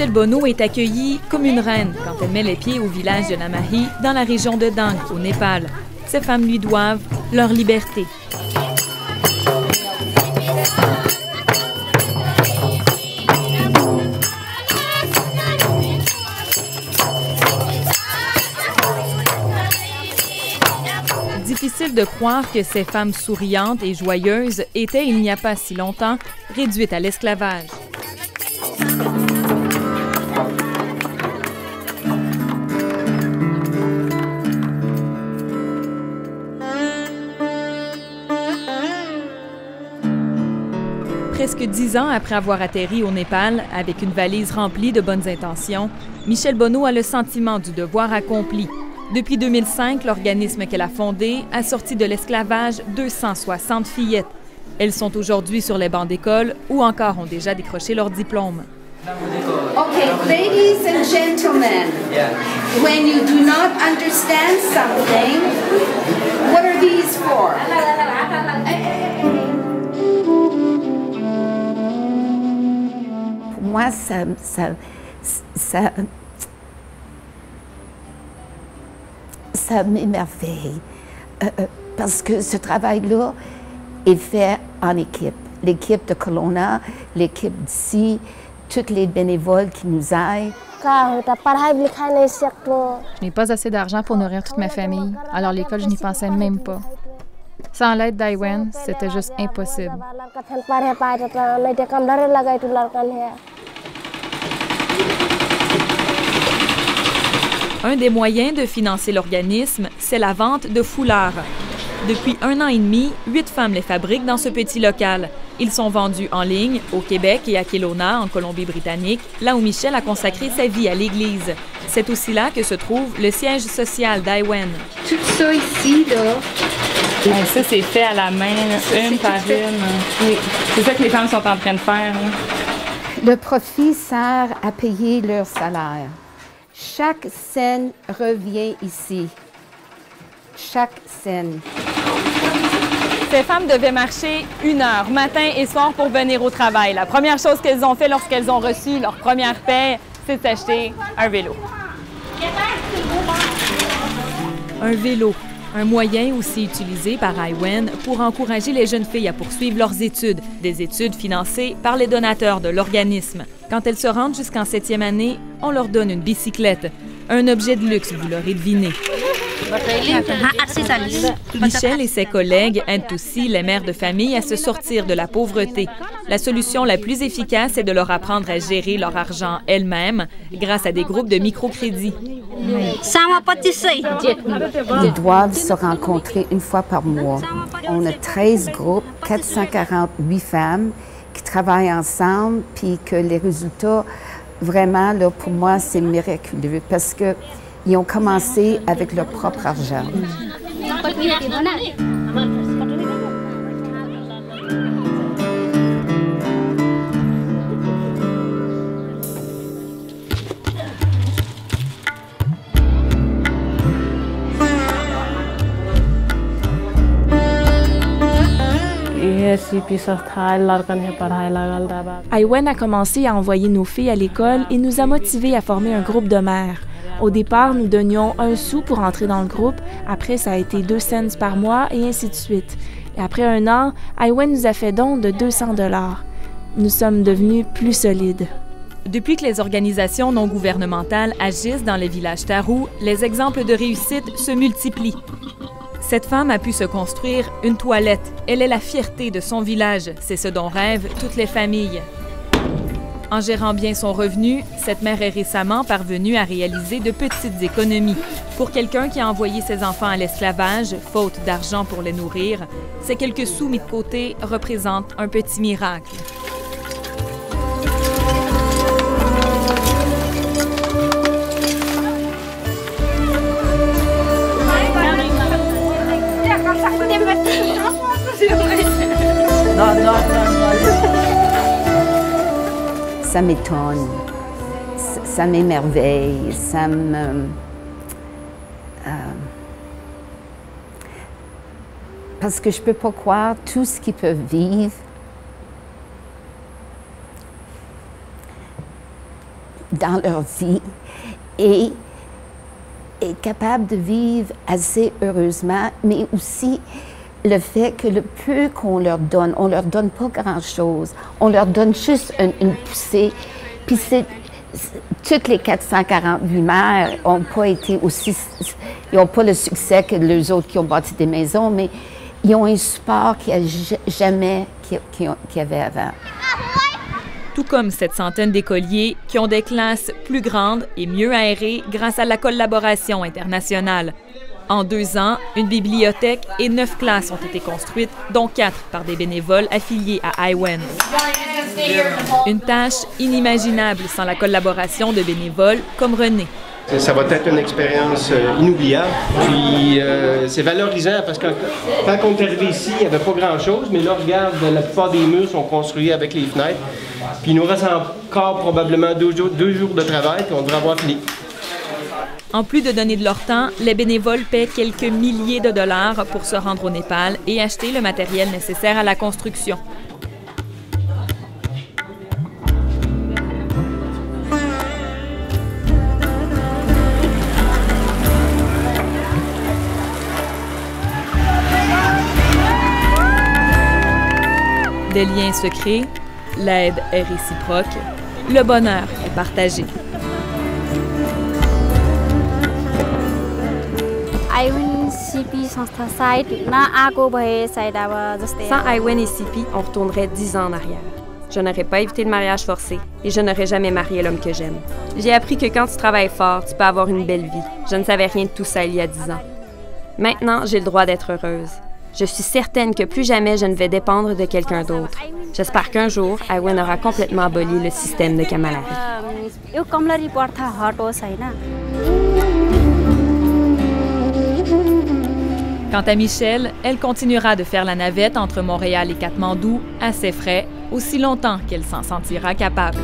Michelle Bonneau est accueillie comme une reine quand elle met les pieds au village de Namahi, dans la région de Dang, au Népal. Ces femmes lui doivent leur liberté. Difficile de croire que ces femmes souriantes et joyeuses étaient, il n'y a pas si longtemps, réduites à l'esclavage. Presque 10 ans après avoir atterri au Népal avec une valise remplie de bonnes intentions, Michelle Bonneau a le sentiment du devoir accompli. Depuis 2005, l'organisme qu'elle a fondé a sorti de l'esclavage 260 fillettes. Elles sont aujourd'hui sur les bancs d'école ou encore ont déjà décroché leur diplôme. Okay, ladies and gentlemen, when you do not understand something, what are these for? Pour moi, ça m'émerveille parce que ce travail-là est fait en équipe. L'équipe de Kelowna, l'équipe d'ici, toutes les bénévoles qui nous aident. Je n'ai pas assez d'argent pour nourrir toute ma famille, alors l'école, je n'y pensais même pas. Sans l'aide d'Iwen, c'était juste impossible. Un des moyens de financer l'organisme, c'est la vente de foulards. Depuis 1 an et demi, 8 femmes les fabriquent dans ce petit local. Ils sont vendus en ligne au Québec et à Kelowna, en Colombie-Britannique, là où Michelle a consacré sa vie à l'Église. C'est aussi là que se trouve le siège social d'Iwen. Tout ça ici, là. Ça, c'est fait à la main, une par une. Oui. C'est ça que les femmes sont en train de faire. Le profit sert à payer leur salaire. Chaque scène revient ici. Chaque scène. Ces femmes devaient marcher 1 heure, matin et soir, pour venir au travail. La première chose qu'elles ont fait lorsqu'elles ont reçu leur première paie, c'est d'acheter un vélo. Un vélo, un moyen aussi utilisé par Iwen pour encourager les jeunes filles à poursuivre leurs études, des études financées par les donateurs de l'organisme. Quand elles se rendent jusqu'en 7e année, on leur donne une bicyclette, un objet de luxe, vous l'aurez deviné. Michelle et ses collègues aident aussi les mères de famille à se sortir de la pauvreté. La solution la plus efficace est de leur apprendre à gérer leur argent elles-mêmes grâce à des groupes de microcrédit. Ils doivent se rencontrer 1 fois par mois. On a 13 groupes, 448 femmes qui travaillent ensemble, puis que les résultats, vraiment, là, pour moi, c'est miraculeux parce que ils ont commencé avec leur propre argent. Iwen a commencé à envoyer nos filles à l'école et nous a motivés à former un groupe de mères. Au départ, nous donnions 1 sou pour entrer dans le groupe. Après, ça a été 2 cents par mois et ainsi de suite. Et après 1 an, Iwen nous a fait don de 200 $. Nous sommes devenus plus solides. Depuis que les organisations non gouvernementales agissent dans les villages Tharu, les exemples de réussite se multiplient. Cette femme a pu se construire une toilette. Elle est la fierté de son village. C'est ce dont rêvent toutes les familles. En gérant bien son revenu, cette mère est récemment parvenue à réaliser de petites économies. Pour quelqu'un qui a envoyé ses enfants à l'esclavage, faute d'argent pour les nourrir, ces quelques sous mis de côté représentent un petit miracle. Ça m'étonne, ça m'émerveille, ça me... parce que je ne peux pas croire tout ce qu'ils peuvent vivre dans leur vie et est capable de vivre assez heureusement, mais aussi le fait que le peu qu'on leur donne pas grand-chose. On leur donne juste une poussée. Puis toutes les 448 mères n'ont pas été aussi... Ils n'ont pas le succès que les autres qui ont bâti des maisons, mais ils ont un support qu'il n'y a jamais qu'il y avait avant. Tout comme cette centaine d'écoliers qui ont des classes plus grandes et mieux aérées grâce à la collaboration internationale. En 2 ans, une bibliothèque et 9 classes ont été construites, dont 4 par des bénévoles affiliés à IWEN. Une tâche inimaginable sans la collaboration de bénévoles comme René. Ça va être une expérience inoubliable. Puis c'est valorisant parce que quand on est arrivé ici, il n'y avait pas grand-chose, mais là, regarde, la plupart des murs sont construits avec les fenêtres. Puis il nous reste encore probablement 2 jours de travail, puis on devrait avoir fini. En plus de donner de leur temps, les bénévoles paient quelques milliers de dollars pour se rendre au Népal et acheter le matériel nécessaire à la construction. Des liens se créent, l'aide est réciproque, le bonheur est partagé. Sans IWEN et CP, on retournerait 10 ans en arrière. Je n'aurais pas évité le mariage forcé et je n'aurais jamais marié l'homme que j'aime. J'ai appris que quand tu travailles fort, tu peux avoir une belle vie. Je ne savais rien de tout ça il y a 10 ans. Maintenant, j'ai le droit d'être heureuse. Je suis certaine que plus jamais je ne vais dépendre de quelqu'un d'autre. J'espère qu'un jour, IWEN aura complètement aboli le système de Kamala Harris. Quant à Michelle, elle continuera de faire la navette entre Montréal et Katmandou à ses frais, aussi longtemps qu'elle s'en sentira capable.